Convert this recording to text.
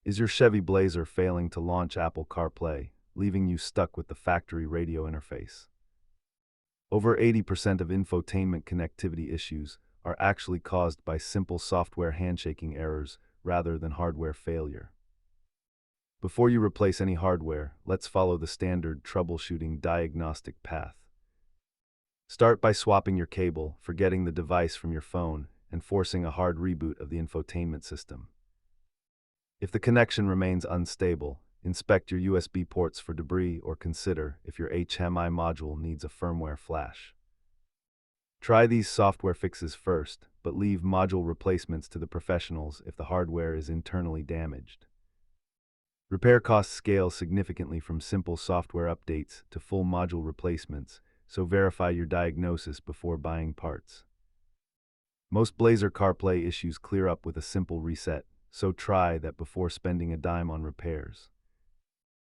Is your Chevy Blazer failing to launch Apple CarPlay, leaving you stuck with the factory radio interface? Over 80% of infotainment connectivity issues are actually caused by simple software handshaking errors rather than hardware failure. Before you replace any hardware, let's follow the standard troubleshooting diagnostic path. Start by swapping your cable, forgetting the device from your phone, and forcing a hard reboot of the infotainment system. If the connection remains unstable, inspect your USB ports for debris or consider if your HMI module needs a firmware flash. Try these software fixes first, but leave module replacements to the professionals if the hardware is internally damaged. Repair costs scale significantly from simple software updates to full module replacements, so verify your diagnosis before buying parts. Most Blazer CarPlay issues clear up with a simple reset, so try that before spending a dime on repairs.